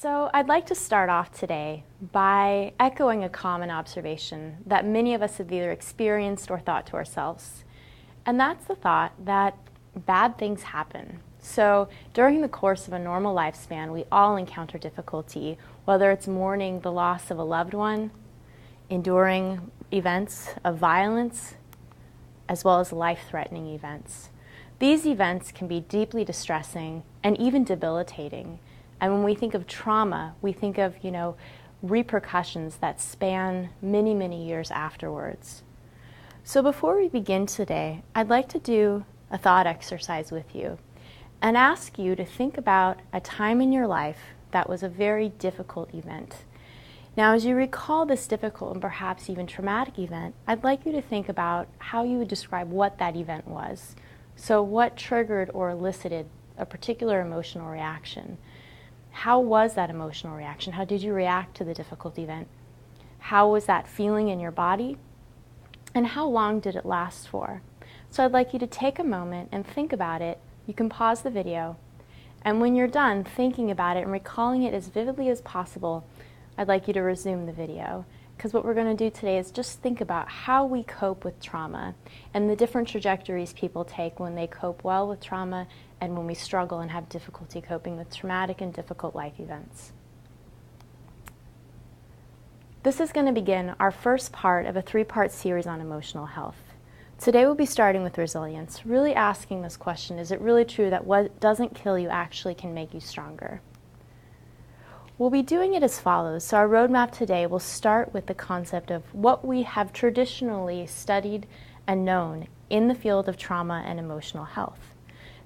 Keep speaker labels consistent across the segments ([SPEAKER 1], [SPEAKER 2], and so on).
[SPEAKER 1] So I'd like to start off today by echoing a common observation that many of us have either experienced or thought to ourselves. And that's the thought that bad things happen. So during the course of a normal lifespan, we all encounter difficulty, whether it's mourning the loss of a loved one, enduring events of violence, as well as life-threatening events. These events can be deeply distressing and even debilitating. And when we think of trauma, we think of, repercussions that span many, many years afterwards. So before we begin today, I'd like to do a thought exercise with you and ask you to think about a time in your life that was a very difficult event. Now, as you recall this difficult and perhaps even traumatic event, I'd like you to think about how you would describe what that event was. So what triggered or elicited a particular emotional reaction? How was that emotional reaction? How did you react to the difficult event? How was that feeling in your body? And how long did it last for? So I'd like you to take a moment and think about it. You can pause the video. And when you're done thinking about it and recalling it as vividly as possible, I'd like you to resume the video. Because what we're going to do today is just think about how we cope with trauma and the different trajectories people take when they cope well with trauma and when we struggle and have difficulty coping with traumatic and difficult life events. This is going to begin our first part of a 3-part series on emotional health. Today we'll be starting with resilience, really asking this question, is it really true that what doesn't kill you actually can make you stronger? We'll be doing it as follows. So our roadmap today will start with the concept of what we have traditionally studied and known in the field of trauma and emotional health.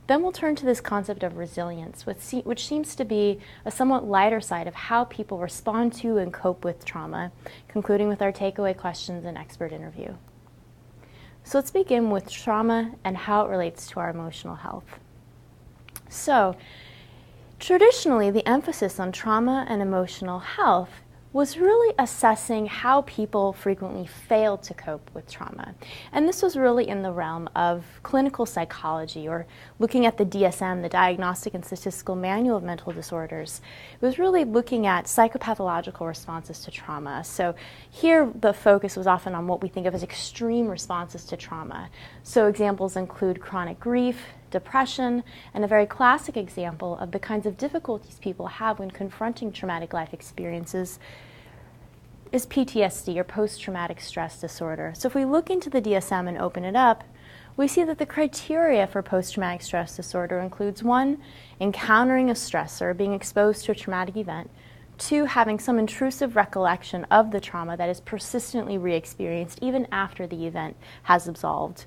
[SPEAKER 1] Then we'll turn to this concept of resilience, which seems to be a somewhat lighter side of how people respond to and cope with trauma, concluding with our takeaway questions and expert interview. So let's begin with trauma and how it relates to our emotional health. So, traditionally, the emphasis on trauma and emotional health was really assessing how people frequently failed to cope with trauma. And this was really in the realm of clinical psychology, or looking at the DSM, the Diagnostic and Statistical Manual of Mental Disorders. It was really looking at psychopathological responses to trauma. So here the focus was often on what we think of as extreme responses to trauma. So examples include chronic grief, depression, and a very classic example of the kinds of difficulties people have when confronting traumatic life experiences is PTSD, or post-traumatic stress disorder. So if we look into the DSM and open it up, we see that the criteria for post-traumatic stress disorder includes 1, encountering a stressor, being exposed to a traumatic event, 2, having some intrusive recollection of the trauma that is persistently re-experienced even after the event has absolved.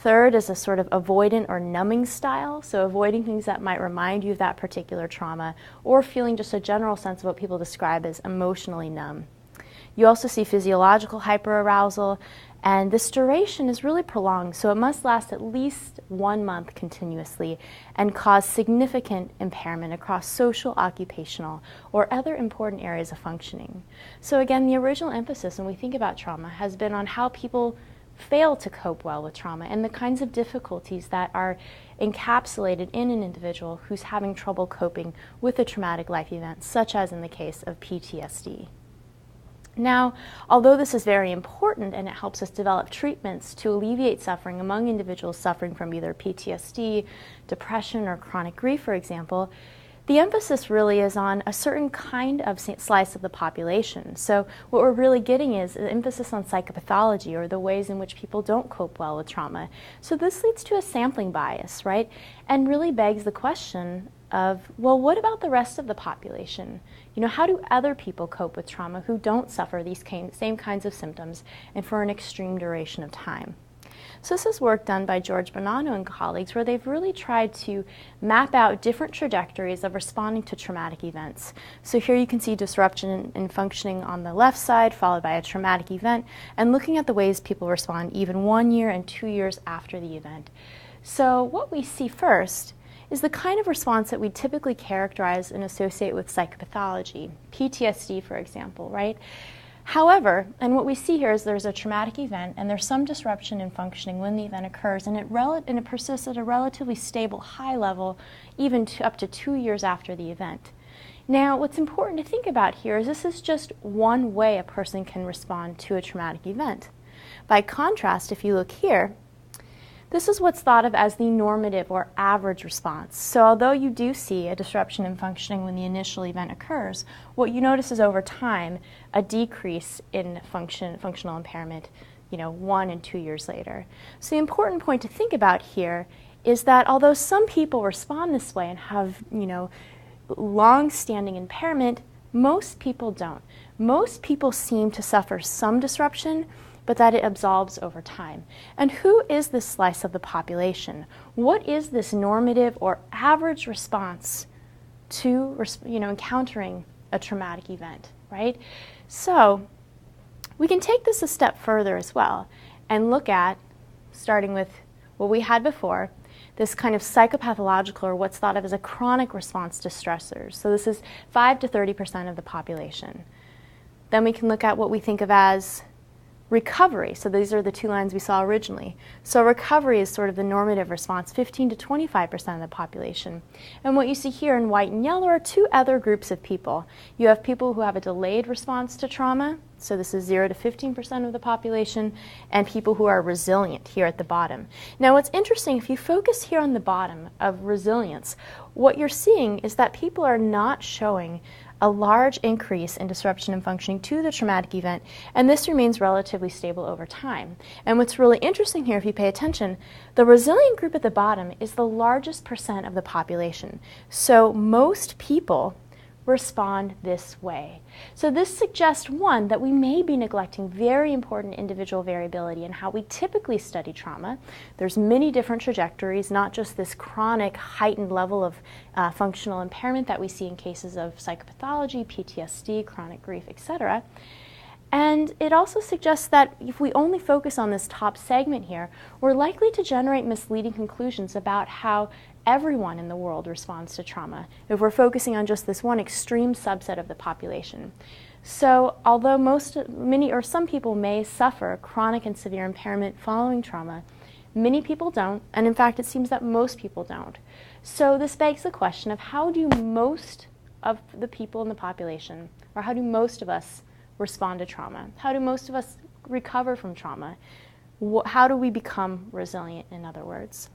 [SPEAKER 1] 3rd is a sort of avoidant or numbing style, so avoiding things that might remind you of that particular trauma, or feeling just a general sense of what people describe as emotionally numb. You also see physiological hyperarousal, and this duration is really prolonged, so it must last at least 1 month continuously and cause significant impairment across social, occupational, or other important areas of functioning. So again, the original emphasis when we think about trauma has been on how people fail to cope well with trauma and the kinds of difficulties that are encapsulated in an individual who's having trouble coping with a traumatic life event, such as in the case of PTSD. Now, although this is very important and it helps us develop treatments to alleviate suffering among individuals suffering from either PTSD, depression, or chronic grief, for example, the emphasis really is on a certain kind of slice of the population. So what we're really getting is an emphasis on psychopathology, or the ways in which people don't cope well with trauma. So this leads to a sampling bias, right? And really begs the question of, well, what about the rest of the population? How do other people cope with trauma who don't suffer these same kinds of symptoms and for an extreme duration of time? So this is work done by George Bonanno and colleagues, where they've really tried to map out different trajectories of responding to traumatic events. So here you can see disruption in functioning on the left side, followed by a traumatic event, and looking at the ways people respond even 1 year and 2 years after the event. So what we see first is the kind of response that we typically characterize and associate with psychopathology, PTSD, for example, right? However, and what we see here is there's a traumatic event and there's some disruption in functioning when the event occurs, and it persists at a relatively stable high level even up to 2 years after the event. Now, what's important to think about here is this is just one way a person can respond to a traumatic event. By contrast, if you look here, this is what's thought of as the normative or average response. So although you do see a disruption in functioning when the initial event occurs, what you notice is over time a decrease in functional impairment, 1 and 2 years later. So the important point to think about here is that although some people respond this way and have, long-standing impairment, most people don't. Most people seem to suffer some disruption, but that it absolves over time. And who is this slice of the population? What is this normative or average response to encountering a traumatic event, right? So we can take this a step further as well and look at, starting with what we had before, this kind of psychopathological, or what's thought of as a chronic response to stressors. So this is 5 to 30% of the population. Then we can look at what we think of as recovery. So these are the two lines we saw originally. So recovery is sort of the normative response, 15 to 25% of the population. And what you see here in white and yellow are two other groups of people. You have people who have a delayed response to trauma, so this is 0 to 15% of the population, and people who are resilient here at the bottom. Now what's interesting, if you focus here on the bottom of resilience, what you're seeing is that people are not showing a large increase in disruption in functioning to the traumatic event, and this remains relatively stable over time. And what's really interesting here, if you pay attention, the resilient group at the bottom is the largest percent of the population. So most people respond this way. So this suggests, one, that we may be neglecting very important individual variability in how we typically study trauma. There's many different trajectories, not just this chronic heightened level of functional impairment that we see in cases of psychopathology, PTSD, chronic grief, etc. And it also suggests that if we only focus on this top segment here, we're likely to generate misleading conclusions about how everyone in the world responds to trauma if we're focusing on just this one extreme subset of the population. So although many or some people may suffer chronic and severe impairment following trauma, many people don't, and in fact it seems that most people don't. So this begs the question of how do most of the people in the population, or how do most of us respond to trauma? How do most of us recover from trauma? How do we become resilient, in other words?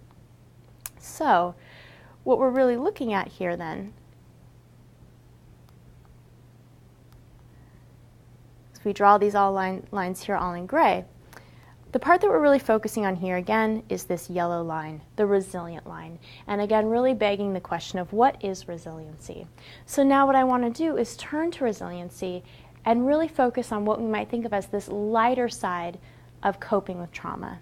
[SPEAKER 1] So what we're really looking at here then, if we draw these lines here all in gray, the part that we're really focusing on here again is this yellow line, the resilient line. And again, really begging the question of what is resiliency? So now what I want to do is turn to resiliency and really focus on what we might think of as this lighter side of coping with trauma.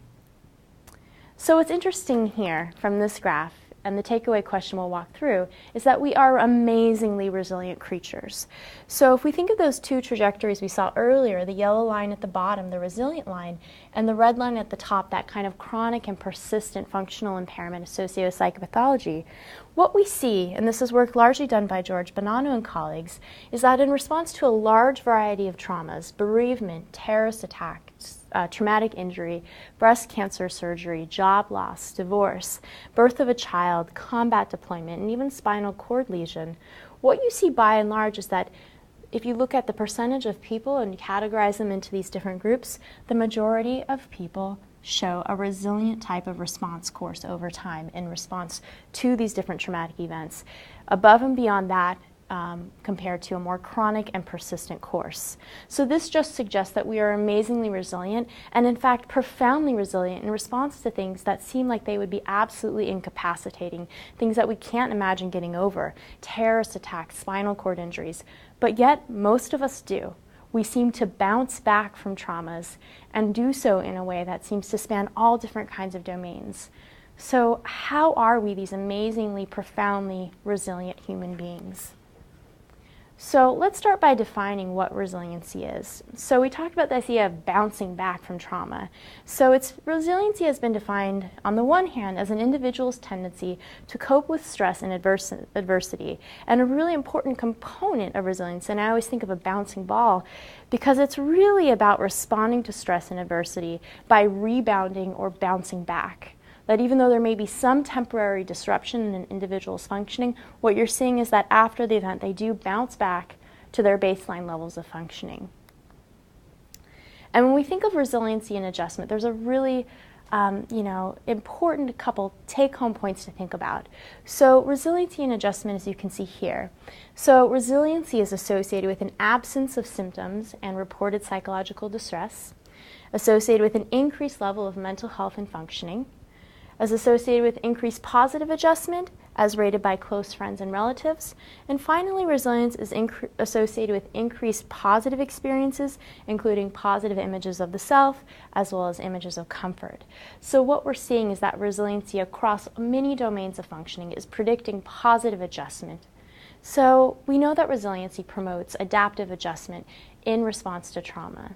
[SPEAKER 1] So what's interesting here from this graph, and the takeaway question we'll walk through, is that we are amazingly resilient creatures. So if we think of those two trajectories we saw earlier, the yellow line at the bottom, the resilient line, and the red line at the top, that kind of chronic and persistent functional impairment associated with psychopathology, what we see, and this is work largely done by George Bonanno and colleagues, is that in response to a large variety of traumas, bereavement, terrorist attacks, traumatic injury, breast cancer surgery, job loss, divorce, birth of a child, combat deployment, and even spinal cord lesion, what you see by and large is that if you look at the percentage of people and categorize them into these different groups, the majority of people show a resilient type of response course over time in response to these different traumatic events. Above and beyond that, compared to a more chronic and persistent course. So this just suggests that we are amazingly resilient and in fact profoundly resilient in response to things that seem like they would be absolutely incapacitating, things that we can't imagine getting over, terrorist attacks, spinal cord injuries, but yet most of us do. We seem to bounce back from traumas and do so in a way that seems to span all different kinds of domains. So how are we these amazingly, profoundly resilient human beings? So let's start by defining what resiliency is. So we talked about the idea of bouncing back from trauma. So resiliency has been defined on the one hand as an individual's tendency to cope with stress and adversity. And a really important component of resilience, and I always think of a bouncing ball, because it's really about responding to stress and adversity by rebounding or bouncing back. that even though there may be some temporary disruption in an individual's functioning, what you're seeing is that after the event, they do bounce back to their baseline levels of functioning. And when we think of resiliency and adjustment, there's a really important couple take-home points to think about. So resiliency and adjustment, as you can see here. So resiliency is associated with an absence of symptoms and reported psychological distress, associated with an increased level of mental health and functioning, as associated with increased positive adjustment as rated by close friends and relatives. And finally, resilience is associated with increased positive experiences, including positive images of the self, as well as images of comfort. So what we're seeing is that resiliency across many domains of functioning is predicting positive adjustment. So we know that resiliency promotes adaptive adjustment in response to trauma.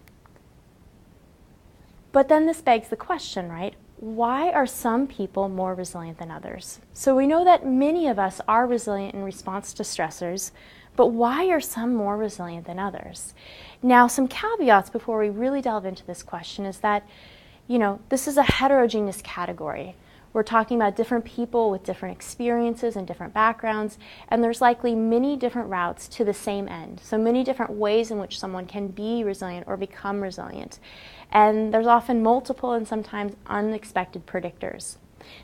[SPEAKER 1] But then this begs the question, right? Why are some people more resilient than others? So we know that many of us are resilient in response to stressors, but why are some more resilient than others? Now, some caveats before we really delve into this question is that, this is a heterogeneous category. We're talking about different people with different experiences and different backgrounds, and there's likely many different routes to the same end. So many different ways in which someone can be resilient or become resilient. And there's often multiple and sometimes unexpected predictors.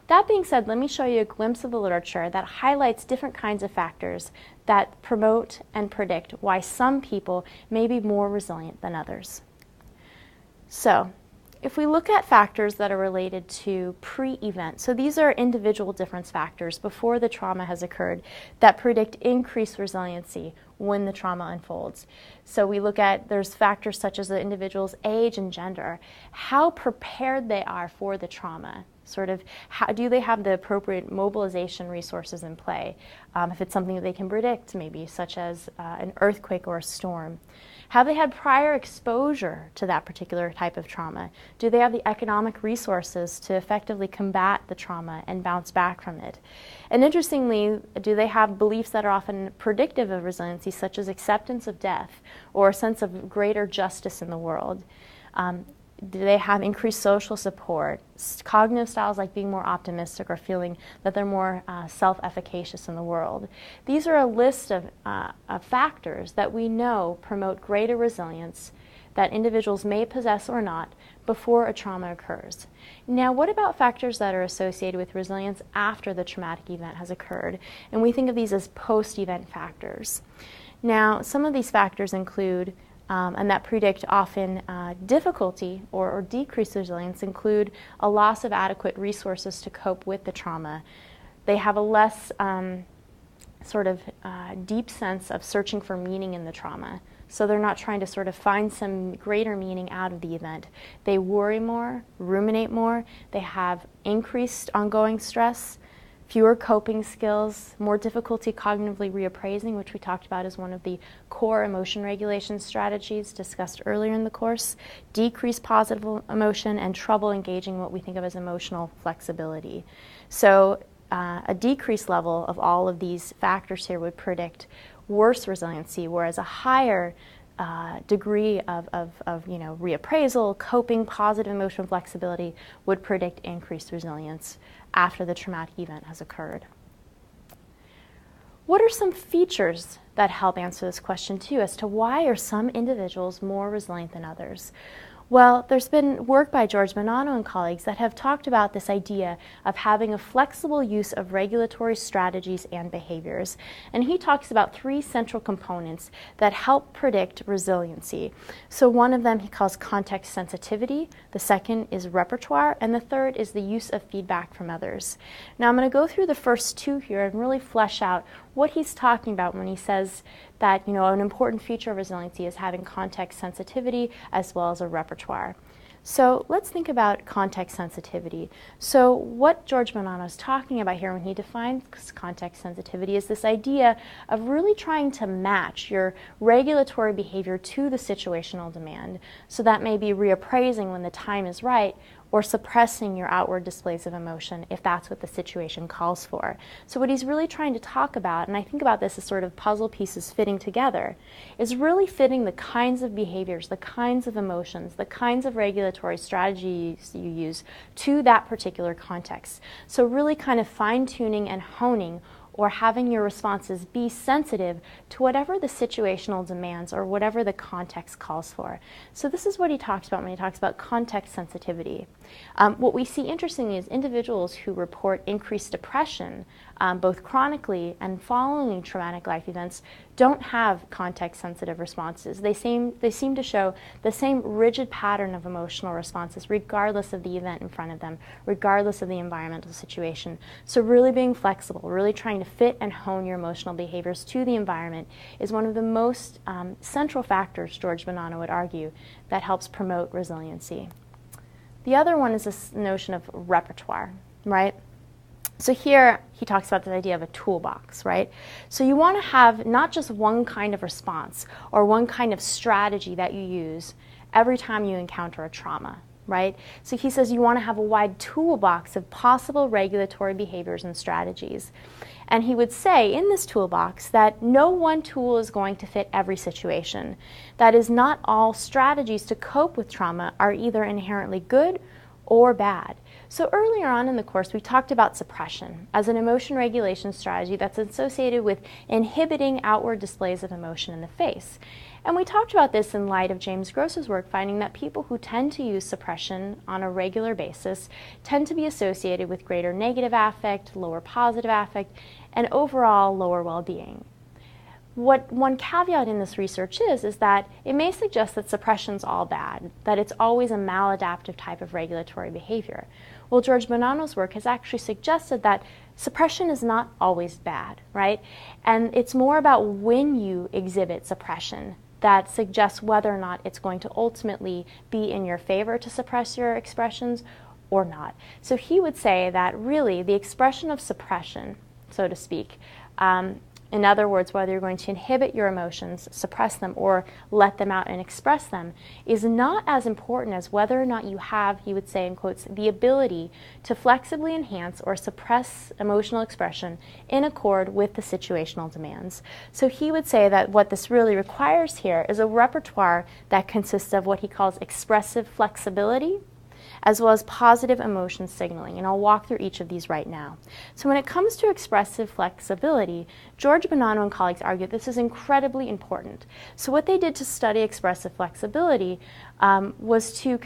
[SPEAKER 1] That being said, let me show you a glimpse of the literature that highlights different kinds of factors that promote and predict why some people may be more resilient than others. So, if we look at factors that are related to pre-event, so these are individual difference factors before the trauma has occurred that predict increased resiliency when the trauma unfolds. So we look at, there's factors such as the individual's age and gender, how prepared they are for the trauma, sort of how do they have the appropriate mobilization resources in play, if it's something that they can predict maybe, such as an earthquake or a storm. Have they had prior exposure to that particular type of trauma? Do they have the economic resources to effectively combat the trauma and bounce back from it? And interestingly, do they have beliefs that are often predictive of resiliency, such as acceptance of death or a sense of greater justice in the world? Do they have increased social support, cognitive styles like being more optimistic or feeling that they're more self-efficacious in the world? These are a list of factors that we know promote greater resilience that individuals may possess or not before a trauma occurs. Now, what about factors that are associated with resilience after the traumatic event has occurred? And we think of these as post-event factors. Now, some of these factors include and that predict often difficulty or decreased resilience include a loss of adequate resources to cope with the trauma. They have a less deep sense of searching for meaning in the trauma. So they're not trying to sort of find some greater meaning out of the event. They worry more, ruminate more, they have increased ongoing stress, fewer coping skills, more difficulty cognitively reappraising, which we talked about as one of the core emotion regulation strategies discussed earlier in the course, decreased positive emotion, and trouble engaging what we think of as emotional flexibility. So a decreased level of all of these factors here would predict worse resiliency, whereas a higher degree of reappraisal, coping, positive emotional flexibility would predict increased resilience after the traumatic event has occurred. What are some features that help answer this question too, as to why are some individuals more resilient than others? Well, there's been work by George Bonanno and colleagues that have talked about this idea of having a flexible use of regulatory strategies and behaviors. And he talks about three central components that help predict resiliency. So one of them he calls context sensitivity, the second is repertoire, and the third is the use of feedback from others. Now I'm going to go through the first two here and really flesh out what he's talking about when he says that an important feature of resiliency is having context sensitivity as well as a repertoire. So let's think about context sensitivity. So what George Bonanno is talking about here when he defines context sensitivity is this idea of really trying to match your regulatory behavior to the situational demand. So that may be reappraising when the time is right, or suppressing your outward displays of emotion if that's what the situation calls for. So what he's really trying to talk about, and I think about this as sort of puzzle pieces fitting together, is really fitting the kinds of behaviors, the kinds of emotions, the kinds of regulatory strategies you use to that particular context. So really kind of fine-tuning and honing, or having your responses be sensitive to whatever the situational demands or whatever the context calls for. So this is what he talks about when he talks about context sensitivity. What we see interestingly is individuals who report increased depression, both chronically and following traumatic life events, don't have context-sensitive responses. They seem to show the same rigid pattern of emotional responses regardless of the event in front of them, regardless of the environmental situation. So really being flexible, really trying to fit and hone your emotional behaviors to the environment is one of the most central factors, George Bonanno would argue, that helps promote resiliency. The other one is this notion of repertoire, right? So here he talks about the idea of a toolbox, right? So you want to have not just one kind of response or one kind of strategy that you use every time you encounter a trauma, right? So he says you want to have a wide toolbox of possible regulatory behaviors and strategies. And he would say in this toolbox that no one tool is going to fit every situation. That is, not all strategies to cope with trauma are either inherently good or bad. So earlier on in the course, we talked about suppression as an emotion regulation strategy that's associated with inhibiting outward displays of emotion in the face. And we talked about this in light of James Gross's work, finding that people who tend to use suppression on a regular basis tend to be associated with greater negative affect, lower positive affect, and overall lower well-being. What one caveat in this research is that it may suggest that suppression's all bad, that it's always a maladaptive type of regulatory behavior. Well, George Bonanno's work has actually suggested that suppression is not always bad, right? And it's more about when you exhibit suppression that suggests whether or not it's going to ultimately be in your favor to suppress your expressions or not. So he would say that really the expression of suppression, so to speak, in other words, whether you're going to inhibit your emotions, suppress them, or let them out and express them, is not as important as whether or not you have, he would say in quotes, the ability to flexibly enhance or suppress emotional expression in accord with the situational demands. So he would say that what this really requires here is a repertoire that consists of what he calls expressive flexibility, as well as positive emotion signaling, and I'll walk through each of these right now. So when it comes to expressive flexibility, George Bonanno and colleagues argue this is incredibly important. So what they did to study expressive flexibility was to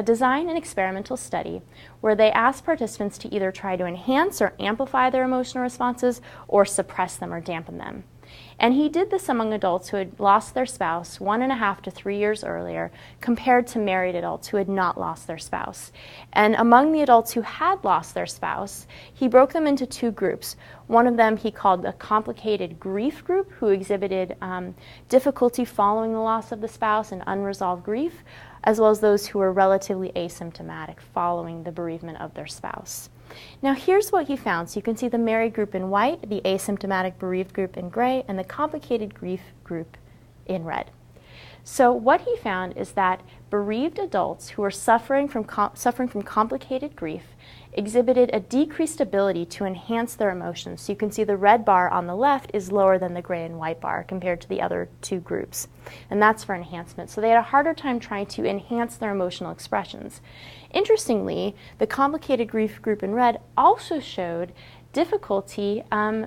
[SPEAKER 1] design an experimental study where they asked participants to either try to enhance or amplify their emotional responses or suppress them or dampen them. And he did this among adults who had lost their spouse 1.5 to 3 years earlier compared to married adults who had not lost their spouse. And among the adults who had lost their spouse, he broke them into two groups. One of them he called a complicated grief group, who exhibited difficulty following the loss of the spouse and unresolved grief, as well as those who were relatively asymptomatic following the bereavement of their spouse. Now here's what he found. So you can see the married group in white, the asymptomatic bereaved group in gray, and the complicated grief group in red. So what he found is that bereaved adults who were suffering from complicated grief exhibited a decreased ability to enhance their emotions. So you can see the red bar on the left is lower than the gray and white bar compared to the other two groups. And that's for enhancement. So they had a harder time trying to enhance their emotional expressions. Interestingly, the complicated grief group in red also showed difficulty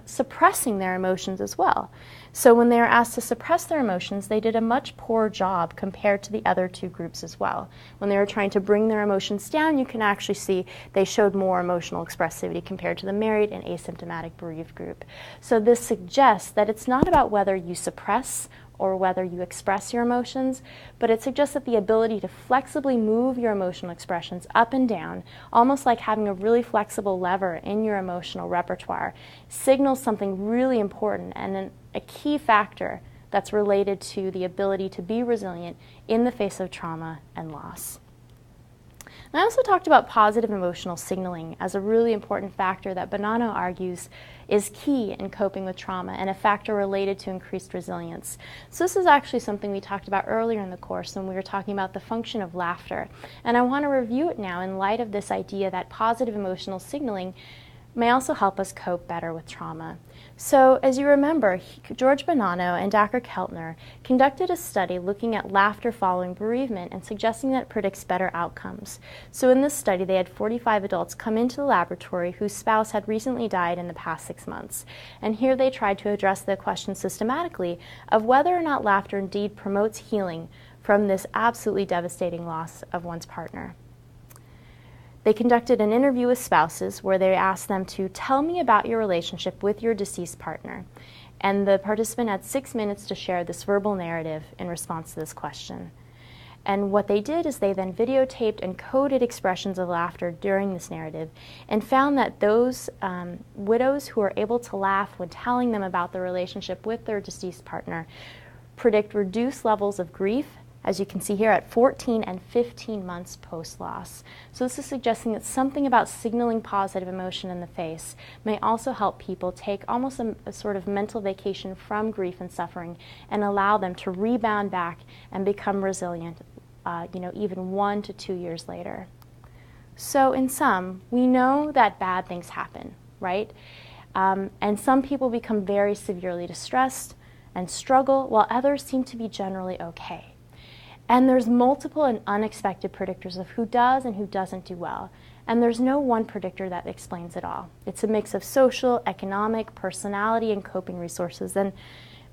[SPEAKER 1] suppressing their emotions as well. So when they were asked to suppress their emotions, they did a much poorer job compared to the other two groups as well. When they were trying to bring their emotions down, you can actually see they showed more emotional expressivity compared to the married and asymptomatic bereaved group. So this suggests that it's not about whether you suppress or whether you express your emotions, but it suggests that the ability to flexibly move your emotional expressions up and down, almost like having a really flexible lever in your emotional repertoire, signals something really important and a key factor that's related to the ability to be resilient in the face of trauma and loss. I also talked about positive emotional signaling as a really important factor that Bonanno argues is key in coping with trauma and a factor related to increased resilience. So this is actually something we talked about earlier in the course when we were talking about the function of laughter. And I want to review it now in light of this idea that positive emotional signaling may also help us cope better with trauma. So, as you remember, George Bonanno and Dr. Keltner conducted a study looking at laughter following bereavement and suggesting that it predicts better outcomes. So in this study, they had 45 adults come into the laboratory whose spouse had recently died in the past 6 months. And here they tried to address the question systematically of whether or not laughter indeed promotes healing from this absolutely devastating loss of one's partner. They conducted an interview with spouses where they asked them to tell me about your relationship with your deceased partner. And the participant had 6 minutes to share this verbal narrative in response to this question. And what they did is they then videotaped and coded expressions of laughter during this narrative and found that those widows who are able to laugh when telling them about their relationship with their deceased partner predict reduced levels of grief, as you can see here, at 14 and 15 months post-loss. So this is suggesting that something about signaling positive emotion in the face may also help people take almost a sort of mental vacation from grief and suffering and allow them to rebound back and become resilient, even 1 to 2 years later. So in sum, we know that bad things happen, right? And some people become very severely distressed and struggle, while others seem to be generally okay. And there's multiple and unexpected predictors of who does and who doesn't do well. And there's no one predictor that explains it all. It's a mix of social, economic, personality, and coping resources, and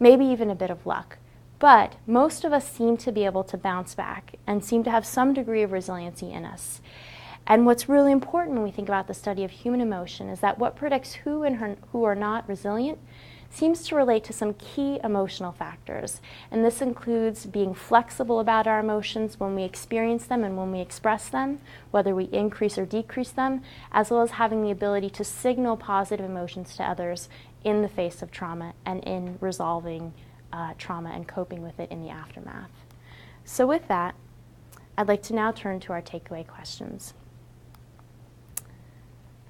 [SPEAKER 1] maybe even a bit of luck. But most of us seem to be able to bounce back and seem to have some degree of resiliency in us. And what's really important when we think about the study of human emotion is that what predicts who and who are not resilient seems to relate to some key emotional factors. And this includes being flexible about our emotions when we experience them and when we express them, whether we increase or decrease them, as well as having the ability to signal positive emotions to others in the face of trauma and in resolving trauma and coping with it in the aftermath. So with that, I'd like to now turn to our takeaway questions.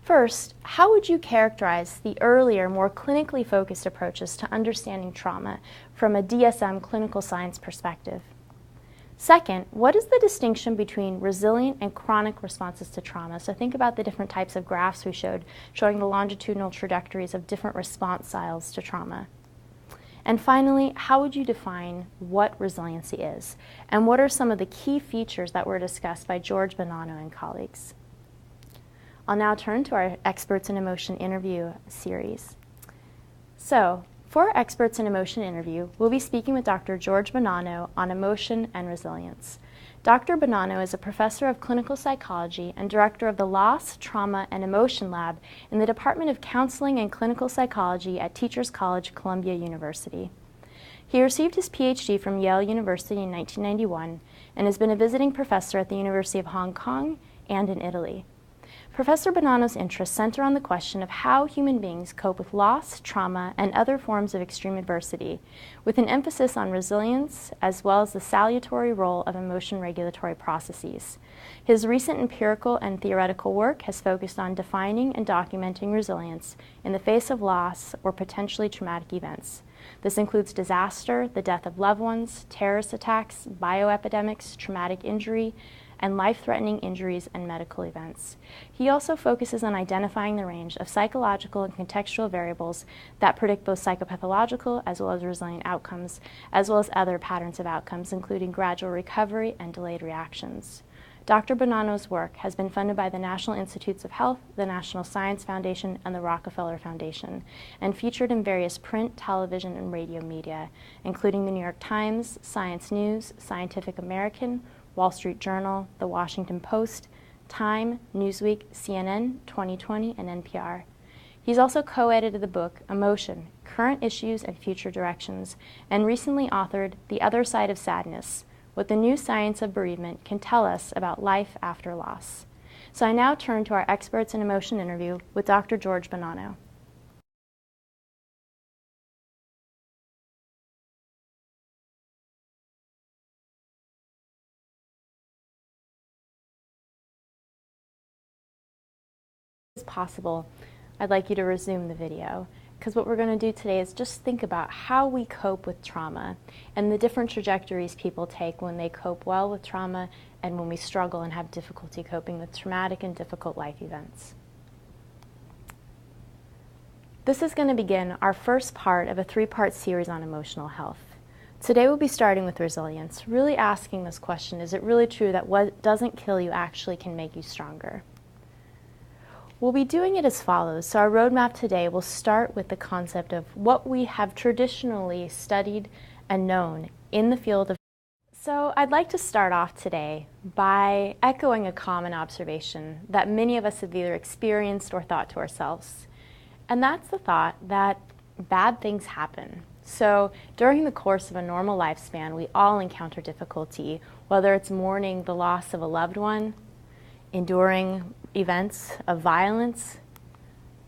[SPEAKER 1] First, how would you characterize the earlier, more clinically focused approaches to understanding trauma from a DSM clinical science perspective? Second, what is the distinction between resilient and chronic responses to trauma? So think about the different types of graphs we showed, showing the longitudinal trajectories of different response styles to trauma. And finally, how would you define what resiliency is? And what are some of the key features that were discussed by George Bonanno and colleagues? I'll now turn to our Experts in Emotion interview series. So, for our Experts in Emotion interview, we'll be speaking with Dr. George Bonanno on emotion and resilience. Dr. Bonanno is a professor of clinical psychology and director of the Loss, Trauma, and Emotion Lab in the Department of Counseling and Clinical Psychology at Teachers College, Columbia University. He received his PhD from Yale University in 1991 and has been a visiting professor at the University of Hong Kong and in Italy. Professor Bonanno's interests center on the question of how human beings cope with loss, trauma, and other forms of extreme adversity, with an emphasis on resilience as well as the salutary role of emotion regulatory processes. His recent empirical and theoretical work has focused on defining and documenting resilience in the face of loss or potentially traumatic events. This includes disaster, the death of loved ones, terrorist attacks, bioepidemics, traumatic injury, and life-threatening injuries and medical events. He also focuses on identifying the range of psychological and contextual variables that predict both psychopathological as well as resilient outcomes, as well as other patterns of outcomes, including gradual recovery and delayed reactions. Dr. Bonanno's work has been funded by the National Institutes of Health, the National Science Foundation, and the Rockefeller Foundation, and featured in various print, television, and radio media, including the New York Times, Science News, Scientific American, Wall Street Journal, The Washington Post, Time, Newsweek, CNN, 2020, and NPR. He's also co-edited the book Emotion, Current Issues and Future Directions, and recently authored The Other Side of Sadness, What the New Science of Bereavement Can Tell Us About Life After Loss. So I now turn to our Experts in Emotion interview with Dr. George Bonanno. possible, I'd like you to resume the video, because what we're going to do today is just think about how we cope with trauma and the different trajectories people take when they cope well with trauma and when we struggle and have difficulty coping with traumatic and difficult life events. This is going to begin our first part of a three-part series on emotional health. Today we'll be starting with resilience, really asking this question, is it really true that what doesn't kill you actually can make you stronger? We'll be doing it as follows. So our roadmap today will start with the concept of what we have traditionally studied and known in the field of. So I'd like to start off today by echoing a common observation that many of us have either experienced or thought to ourselves. And that's the thought that bad things happen. So during the course of a normal lifespan, we all encounter difficulty, whether it's mourning the loss of a loved one, enduring events of violence,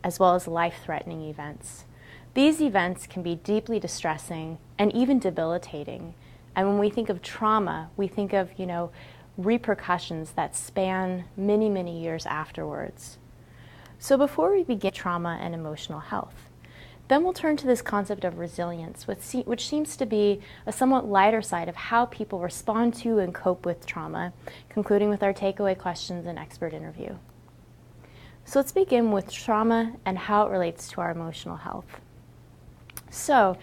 [SPEAKER 1] as well as life-threatening events. These events can be deeply distressing and even debilitating. And when we think of trauma, we think of, repercussions that span many, many years afterwards. So before we begin trauma and emotional health, then we'll turn to this concept of resilience, which seems to be a somewhat lighter side of how people respond to and cope with trauma, concluding with our takeaway questions and expert interview. So let's begin with trauma and how it relates to our emotional health. So,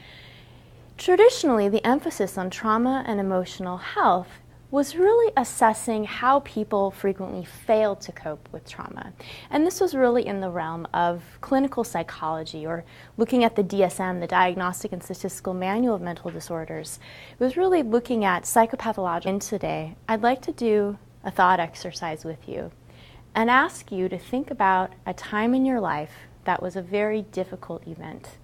[SPEAKER 1] traditionally, the emphasis on trauma and emotional health was really assessing how people frequently failed to cope with trauma. And this was really in the realm of clinical psychology, or looking at the DSM, the Diagnostic and Statistical Manual of Mental Disorders. It was really looking at psychopathology. And today, I'd like to do a thought exercise with you and ask you to think about a time in your life that was a very difficult event.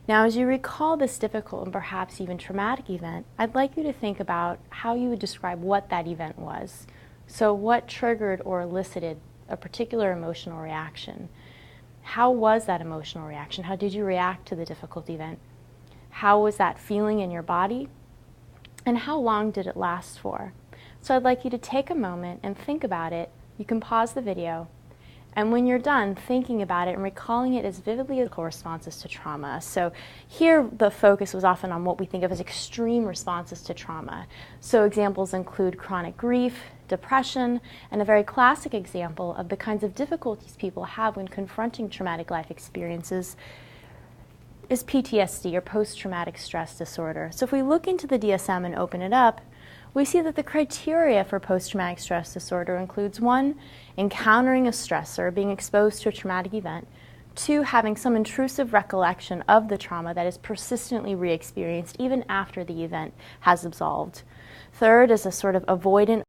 [SPEAKER 1] Now, as you recall this difficult and perhaps even traumatic event, I'd like you to think about how you would describe what that event was. So what triggered or elicited a particular emotional reaction? How was that emotional reaction? How did you react to the difficult event? How was that feeling in your body? And how long did it last for? So I'd like you to take a moment and think about it. You can pause the video. And when you're done thinking about it and recalling it as vividly as responses to trauma. So here the focus was often on what we think of as extreme responses to trauma. So examples include chronic grief, depression, and a very classic example of the kinds of difficulties people have when confronting traumatic life experiences is PTSD, or post-traumatic stress disorder. So if we look into the DSM and open it up, we see that the criteria for post-traumatic stress disorder includes 1, encountering a stressor, being exposed to a traumatic event, 2, having some intrusive recollection of the trauma that is persistently re-experienced even after the event has absolved. 3rd is a sort of avoidant